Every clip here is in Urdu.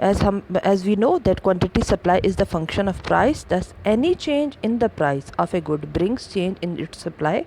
as we know that quantity supply is the function of price, thus any change in the price of a good brings change in its supply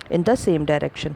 in the same direction।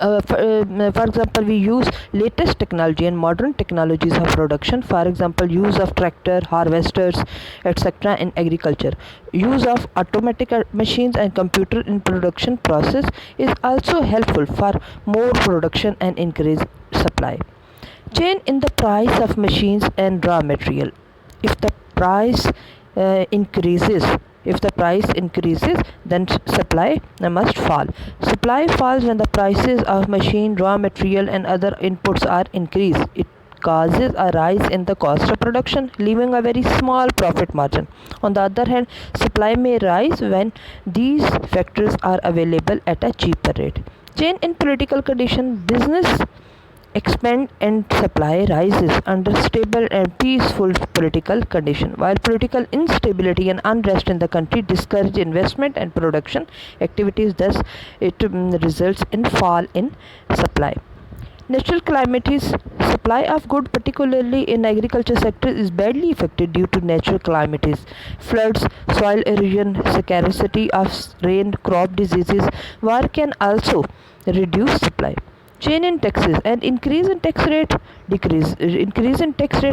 For example, we use latest technology and modern technologies of production. For example, use of tractor, harvesters, etc. in agriculture. Use of automatic machines and computer in production process is also helpful for more production and increase supply. Change in the price of machines and raw material. If the price increases, then supply must fall. Supply falls when the prices of machine, raw material and other inputs are increased. It causes a rise in the cost of production, leaving a very small profit margin. On the other hand, supply may rise when these factors are available at a cheaper rate. Change in political condition. Business expand and supply rises under stable and peaceful political condition, while political instability and unrest in the country discourage investment and production activities. Thus it results in fall in supply. Natural calamities. Supply of good, particularly in agriculture sector, is badly affected due to natural calamities. Floods, soil erosion, scarcity of rain, crop diseases. War can also reduce supply. Change in taxes. An increase in tax rate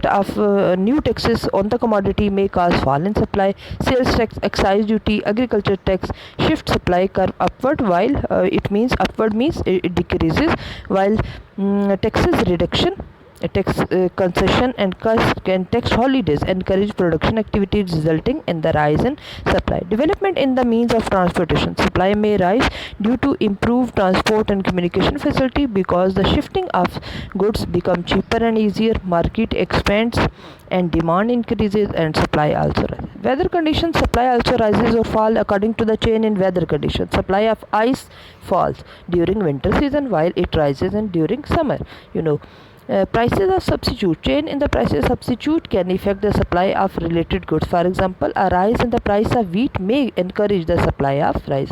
of new taxes on the commodity may cause fall in supply. Sales tax, excise duty, agriculture tax shift supply curve upward, while upward means it decreases, while taxes reduction, tax concession and tax holidays encourage production activities, resulting in the rise in supply. Development in the means of transportation. Supply may rise due to improved transport and communication facility, because the shifting of goods become cheaper and easier. Market expands and demand increases, and supply also rises. Weather conditions. Supply also rises or fall according to the change in weather conditions. Supply of ice falls during winter season, while it rises during summer. Prices of substitute. Change in the prices of substitute can affect the supply of related goods. For example, a rise in the price of wheat may encourage the supply of rice.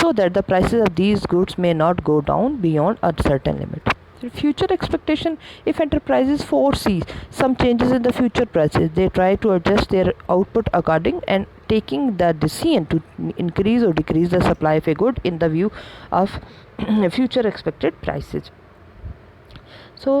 so that the prices of these goods may not go down beyond a certain limit. Future expectation. If enterprises foresee some changes in the future prices, they try to adjust their output according and taking the decision to increase or decrease the supply of a good in the view of future expected prices. So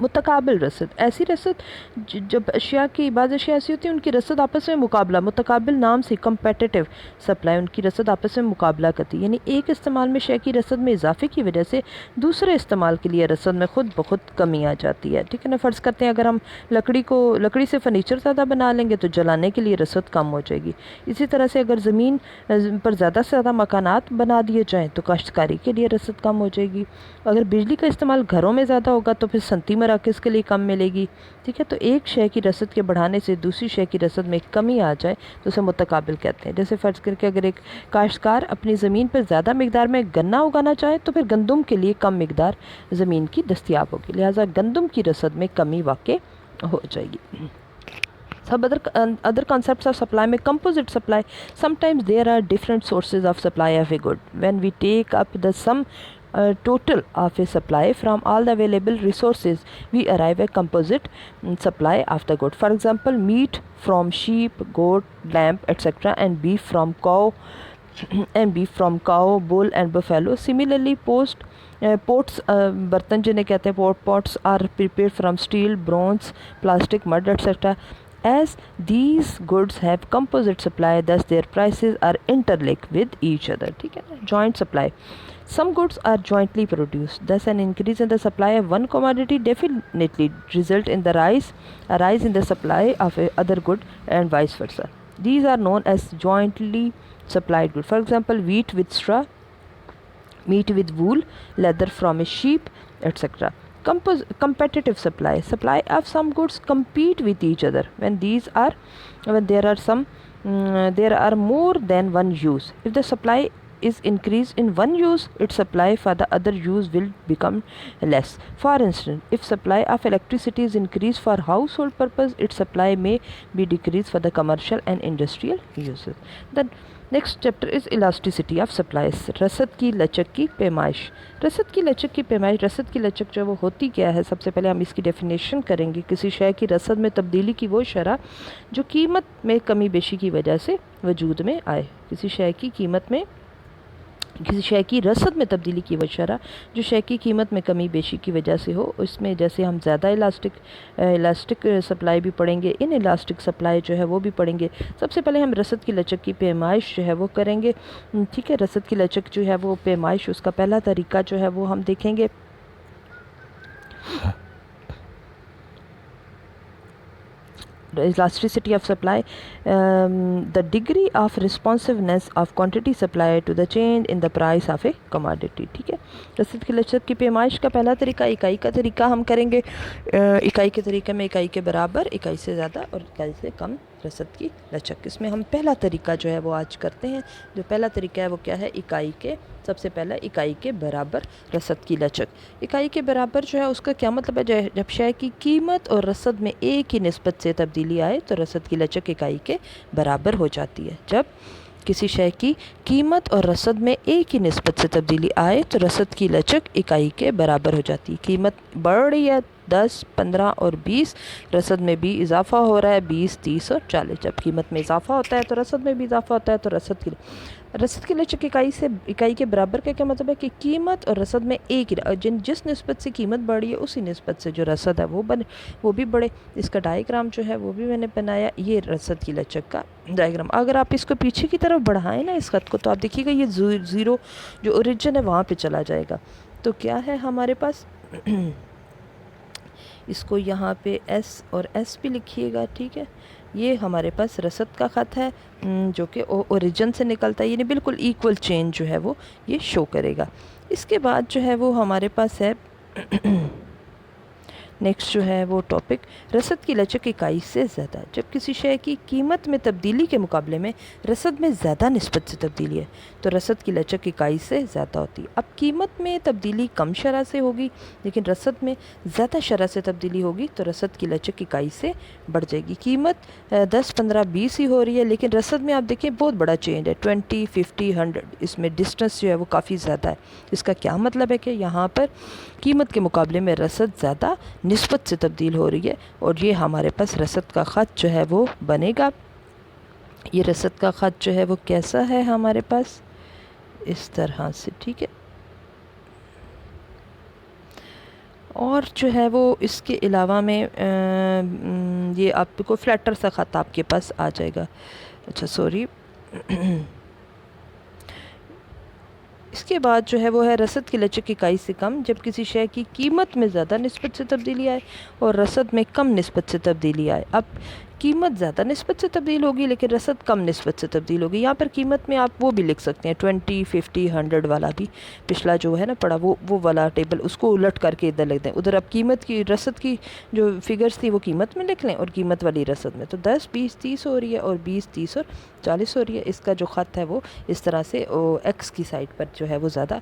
متقابل رسد، ایسی رسد جب اشیاء کی بعض اشیاء ایسی ہوتی ہیں ان کی رسد آپس میں مقابلہ، متقابل نام سے کمپیٹیٹیو سپلائی، ان کی رسد آپس میں مقابلہ کرتی، یعنی ایک استعمال میں شے کی رسد میں اضافے کی وجہ سے دوسرے استعمال کے لیے رسد میں خود بخود کمی آ جاتی ہے، ٹھیک ہے نا۔ فرض کرتے ہیں اگر ہم لکڑی سے فرنیچر زیادہ بنا لیں گے تو جلانے کے لیے رسد کم ہو جائے گی۔ اسی طرح سے اگر زمین پر زیادہ سے زیادہ مکانات بنا دیے جائیں تو کاشتکاری کے لیے رسد کم ہو جائے گی۔ اگر بجلی کا استعمال گھروں میں زیادہ ہوگا تو پھر صنعتی مراکز کے لیے کم ملے گی، ٹھیک ہے۔ تو ایک شے کی رسد کے بڑھانے سے دوسری شے کی رسد میں کمی آ جائے تو اسے متقابل کہتے ہیں۔ جیسے فرض کر کے اگر ایک کاشتکار اپنی زمین پر زیادہ مقدار میں گنا اگانا چاہے تو پھر گندم کے لیے کم مقدار زمین کی دستیاب ہوگی، لہٰذا گندم کی رسد میں کمی واقع ہو جائے گی۔ Some other concepts of supply میں composite supply. Sometimes there are different sources of supply of a good. When we take up the sum total of a supply from all the available resources, we arrive at composite supply of the good. For example, meat from sheep, goat, lamb, etc., and beef from cow, bull, and buffalo. Similarly, pots برتن جنہیں کہتے ہیں pots are prepared from steel, bronze, plastic, mud, etc. As these goods have composite supply, thus their prices are interlinked with each other. ٹھیک ہے نا، joint supply. Some goods are jointly produced, thus an increase in the supply of one commodity definitely result in a rise in the supply of other good and vice versa. These are known as jointly supplied goods. For example, wheat with straw, meat with wool, leather from a sheep, etc. Competitive supply of some goods compete with each other when there are more than one use. If the supply is increased in one use, its supply for the other use will become less. For instance, if supply of electricity is increased for household purpose, its supply may be decreased for the commercial and industrial uses. The next chapter is elasticity of supplies. رسد کی لچک کی پیمائش. رسد کی لچک کی پیمائش، رسد کی لچک جو وہ ہوتی کیا ہے، سب سے پہلے ہم اس کی ڈیفینیشن کریں گے۔ کسی شے کی رسد میں تبدیلی کی وہ شرح جو قیمت میں کمی بیشی کی وجہ سے وجود میں آئے۔ کسی شے کی رسد میں تبدیلی کی وہ شرح جو شے کی قیمت میں کمی بیشی کی وجہ سے ہو، اس میں جیسے ہم زیادہ الاسٹک سپلائی بھی پڑھیں گے، ان الاسٹک سپلائی جو ہے وہ بھی پڑھیں گے۔ سب سے پہلے ہم رسد کی لچک کی پیمائش جو ہے وہ کریں گے، ٹھیک ہے۔ رسد کی لچک جو ہے وہ پیمائش، اس کا پہلا طریقہ جو ہے وہ ہم دیکھیں گے۔ Elasticity of supply, the degree of responsiveness of quantity supply to the change in the price of a commodity. ٹھیک ہے، رسد کی لچک کی پیمائش کا پہلا طریقہ اکائی کا طریقہ ہم کریں گے۔ اکائی کے طریقے میں اکائی کے برابر، اکائی سے زیادہ اور اکائی سے کم رسد کی لچک۔ اس میں ہم پہلا طریقہ جو ہے وہ آج کرتے ہیں۔ جو پہلا طریقہ ہے وہ کیا ہے؟ سب سے پہلا اکائی کے برابر رسد کی لچک۔ اکائی کے برابر جو ہے اس کا کیا مطلب ہے؟ جب شے کی قیمت اور رسد میں ایک ہی نسبت سے تبدیلی آئے تو رسد کی لچک اکائی کے برابر ہو جاتی ہے۔ جب کسی شے کی قیمت اور رسد میں ایک ہی نسبت سے تبدیلی آئے تو رسد کی لچک اکائی کے برابر ہو جاتی ہے۔ قیمت بڑھ رہی ہے 10، 15 اور 20، رسد میں بھی اضافہ ہو رہا ہے 20، 30 اور 40۔ جب قیمت میں اضافہ ہوتا ہے تو رسد میں بھی اضافہ ہوتا ہے، تو رسد کی لچک اکائی کے برابر کا کیا مطلب ہے کہ قیمت اور رسد میں ایک ہی، جس نسبت سے قیمت بڑھی ہے اسی نسبت سے جو رسد ہے وہ بھی بڑھے۔ اس کا ڈائیگرام جو ہے وہ بھی میں نے بنایا، یہ رسد کی لچک کا ڈائیگرام۔ اگر آپ اس کو پیچھے کی طرف بڑھائیں نا اس خط کو، تو آپ دیکھیے گا یہ زیرو جو اوریجن ہے وہاں پہ چلا جائے گا۔ تو کیا ہے ہمارے پاس؟ اس کو یہاں پہ ایس اور ایس بھی لکھیے گا، ٹھیک ہے۔ یہ ہمارے پاس رسد کا خط ہے جو کہ اوریجن سے نکلتا ہے، یعنی بالکل ایکول چینج جو ہے وہ یہ شو کرے گا۔ اس کے بعد جو ہے وہ ہمارے پاس ہے نیکسٹ جو ہے وہ ٹاپک رسد کی لچک اکائی سے زیادہ۔ جب کسی شے کی قیمت میں تبدیلی کے مقابلے میں رسد میں زیادہ نسبت سے تبدیلی ہے تو رسد کی لچک اکائی سے زیادہ ہوتی ہے۔ اب قیمت میں تبدیلی کم شرح سے ہوگی لیکن رسد میں زیادہ شرح سے تبدیلی ہوگی تو رسد کی لچک اکائی سے بڑھ جائے گی۔ قیمت 10، 15، 20 ہی ہو رہی ہے لیکن رسد میں آپ دیکھیں بہت بڑا چینج ہے، 20، 50، 100۔ اس میں ڈسٹنس جو ہے وہ کافی زیادہ ہے۔ اس کا کیا مطلب ہے کہ یہاں پر قیمت کے مقابلے میں رسد زیادہ نسبت سے تبدیل ہو رہی ہے، اور یہ ہمارے پاس رسد کا خط جو ہے وہ بنے گا۔ یہ رسد کا خط جو ہے وہ کیسا ہے ہمارے پاس؟ اس طرح سے، ٹھیک ہے۔ اور جو ہے وہ اس کے علاوہ میں یہ آپ کو فلیٹر سا خط آپ کے پاس آ جائے گا. اچھا سوری. اس کے بعد جو ہے وہ ہے رسد کی لچک اکائی سے کم، جب کسی شے کی قیمت میں زیادہ نسبت سے تبدیلی آئے اور رسد میں کم نسبت سے تبدیلی آئے. اب قیمت زیادہ نسبت سے تبدیل ہوگی لیکن رسد کم نسبت سے تبدیل ہوگی. یہاں پر قیمت میں آپ وہ بھی لکھ سکتے ہیں 20 50 100 والا بھی، پچھلا جو ہے نا پڑا وہ والا ٹیبل، اس کو الٹ کر کے ادھر لکھ دیں. ادھر اب قیمت کی رسد کی جو فگرز تھی وہ قیمت میں لکھ لیں اور قیمت والی رسد میں. تو 10 20 30 ہو رہی ہے اور 20 30 اور 40 ہو رہی ہے. اس کا جو خط ہے وہ اس طرح سے ایکس کی سائڈ پر جو ہے وہ زیادہ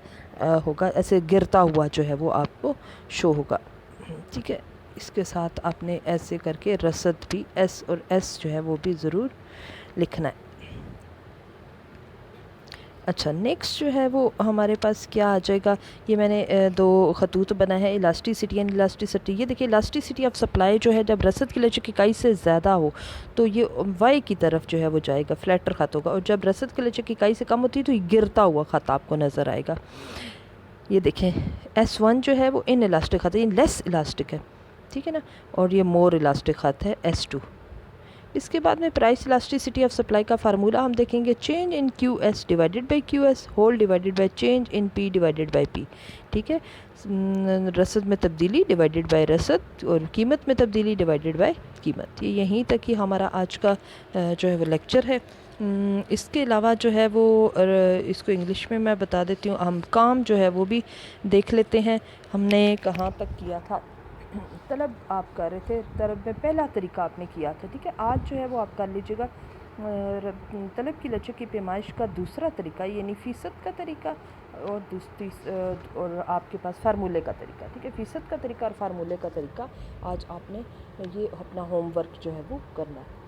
ہوگا، ایسے گرتا ہوا جو ہے وہ آپ کو شو ہوگا. ٹھیک ہے، اس کے ساتھ آپ نے ایسے کر کے رسد بھی ایس اور ایس جو ہے وہ بھی ضرور لکھنا ہے. اچھا نیکسٹ جو ہے وہ ہمارے پاس کیا آ جائے گا. یہ میں نے دو خطوط بنا ہے، الاسٹیسٹی اینڈ الاسٹیسٹی. یہ دیکھیں الاسٹیسٹی آف سپلائی جو ہے جب رسد کی لچک اکائی سے زیادہ ہو تو یہ وائی کی طرف جو ہے وہ جائے گا، فلیٹر خط ہوگا. اور جب رسد کی لچک اکائی سے کم ہوتی ہے تو یہ گرتا ہوا خط آپ کو نظر آئے گا. یہ دیکھیں S1 جو ہے وہ ان الاسٹک خط ہے، یہ لیس الاسٹک ہے، ٹھیک ہے نا، اور یہ مور الاسٹک خط ہے S2. اس کے بعد میں پرائس الاسٹیسٹی آف سپلائی کا فارمولہ ہم دیکھیں گے، change in Q S divided by Q S whole divided by change in P divided by P. ٹھیک ہے، رسد میں تبدیلی ڈیوائڈیڈ بائی رسد اور قیمت میں تبدیلی ڈیوائڈیڈ بائی قیمت. یہ یہیں تک ہی ہمارا آج کا جو ہے وہ لیکچر ہے. اس کے علاوہ جو ہے وہ اس کو انگلش میں میں بتا دیتی ہوں. ہم کام جو ہے وہ بھی دیکھ لیتے ہیں، ہم نے کہاں تک کیا تھا. طلب آپ کر رہے تھے، طلب میں پہلا طریقہ آپ نے کیا تھا. ٹھیک ہے، آج جو ہے وہ آپ کر لیجیے گا طلب کی لچک کی پیمائش کا دوسرا طریقہ، یعنی فیصد کا طریقہ اور آپ کے پاس فارمولے کا طریقہ. ٹھیک ہے، فیصد کا طریقہ اور فارمولے کا طریقہ آج آپ نے یہ اپنا ہوم ورک جو ہے وہ کرنا ہے.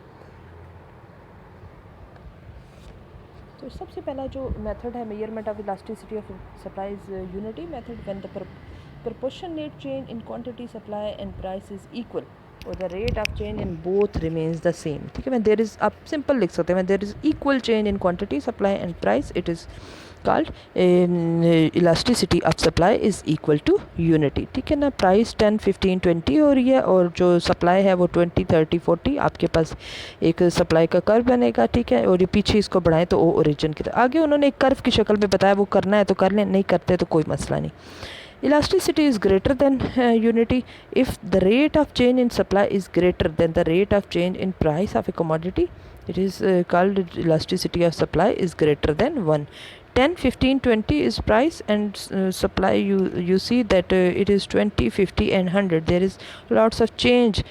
تو سب سے پہلا جو میتھڈ ہے measurement of elasticity of supply is unity method when the proportionate change in quantity supply and price is equal or the rate of change in both remains the same. ٹھیک ہے، when there is آپ سمپل لکھ سکتے ہیں when there is equal change in quantity supply and price it is called elasticity of supply is equal to unity. ٹھیک ہے نا، پرائس 10 15 20 ہو رہی ہے اور جو سپلائی ہے وہ 20 30 40. آپ کے پاس ایک سپلائی کا کرو بنے گا. ٹھیک ہے، اور یہ پیچھے اس کو بڑھائیں تو اوریجن کی طرح آگے انہوں نے ایک کرو کی شکل میں بتایا، وہ کرنا ہے تو کر لیں، نہیں کرتے تو کوئی مسئلہ نہیں. Elasticity is greater than unity if the rate of change in supply is greater than the rate of change in price of a commodity. It is called elasticity of supply is greater than 1. 10 15 20 is price and supply. You see that it is 20 50 and 100. There is lots of change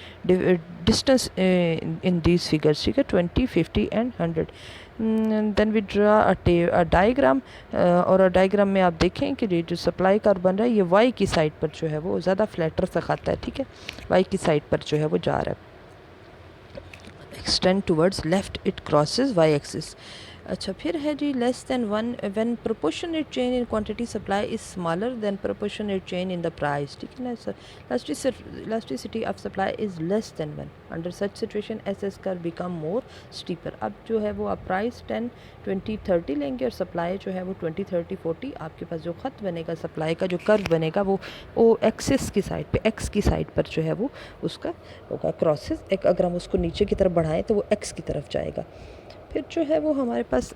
distance in these figures. 20 50 and 100. Then we draw diagram اور ڈائیگرام میں آپ دیکھیں کہ جو سپلائی کر بن رہا ہے یہ وائی کی سائڈ پر جو ہے وہ زیادہ فلیٹر سا خط ہے. ٹھیک ہے، وائی کی سائڈ پر جو ہے وہ جا رہا ہے. Extend towards left it crosses Y axis. اچھا پھر ہے جی less than 1 when proportionate change in quantity supply is smaller than proportionate change in the price. ٹھیک ہے نا سر، elasticity of supply is less than 1. Under such situation SS curve become more steeper. اب جو ہے وہ آپ پرائز 10 20 30 لیں گے اور سپلائی جو ہے وہ 20 30 40. آپ کے پاس جو خط بنے گا سپلائی کا جو کرو بنے گا وہ ایکسس کی سائڈ پہ ایکس کی سائڈ پر جو ہے وہ اس کا ہوگا کراسز. اگر ہم اس کو نیچے کی طرف بڑھائیں تو وہ ایکس کی طرف جائے گا. پھر جو ہے وہ ہمارے پاس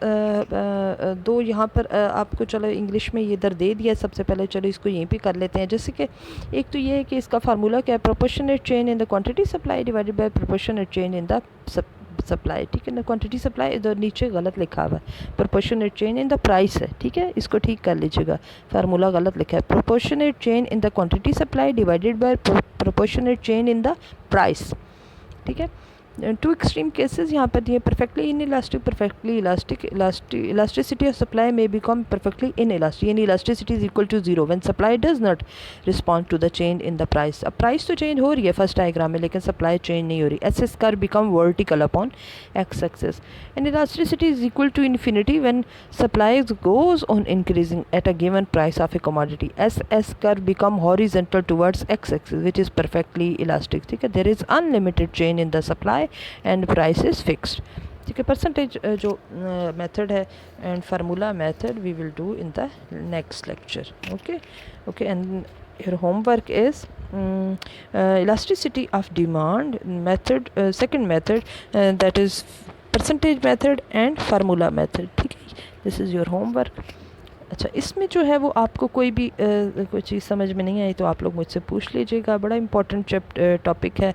دو یہاں پر آپ کو چلو انگلش میں یہ ادھر دے دیا. سب سے پہلے چلو اس کو یہیں پہ کر لیتے ہیں. جیسے کہ ایک تو یہ ہے کہ اس کا فارمولا کیا ہے، proportionate change in the quantity supply divided by proportionate change in the supply. ٹھیک ہے نا، کوانٹٹی سپلائی ادھر نیچے غلط لکھا ہوا ہے، proportionate change in the price ہے. ٹھیک ہے، اس کو ٹھیک کر لیجیے گا، فارمولا غلط لکھا ہے. Proportionate change in the quantity supply divided by proportionate change in the price. ٹھیک ہے، ٹو ایکسٹریم کیسز یہاں پر دیے، perfectly in elastic perfectly elastic. elasticity of supply may become perfectly inelastic یعنی elasticity is equal to 0 when supply does not respond to the change in the price. اب پرائس تو چینج ہو رہی ہے فرسٹ ڈائیگرام میں لیکن سپلائی چینج نہیں ہو رہی. S S curve become vertical upon x axis and elasticity is equal to infinity when supply goes on increasing at a given price of a commodity. SS curve become horizontal towards x axis which is perfectly elastic. ٹھیک ہے، there is unlimited change in the supply and price is fixed. ٹھیک ہے، پرسنٹیج جو میتھڈ ہے and formula method we will do in the next lecture. Okay and Your homework is elasticity of demand method, second method, that is percentage method and formula method. ٹھیک ہے، this is your homework. اچھا، اس میں جو ہے وہ آپ کو کوئی بھی کوئی چیز سمجھ میں نہیں آئی تو آپ لوگ مجھ سے پوچھ لیجیے گا. بڑا امپورٹنٹ ٹاپک ہے.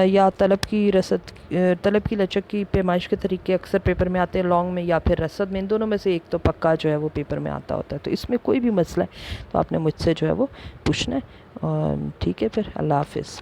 یا طلب کی رسد، طلب کی لچک کی پیمائش کے طریقے اکثر پیپر میں آتے ہیں، لانگ میں یا پھر رسد میں. ان دونوں میں سے ایک تو پکا جو ہے وہ پیپر میں آتا ہوتا ہے. تو اس میں کوئی بھی مسئلہ ہے تو آپ نے مجھ سے جو ہے وہ پوچھنا ہے. ٹھیک ہے، پھر اللہ حافظ.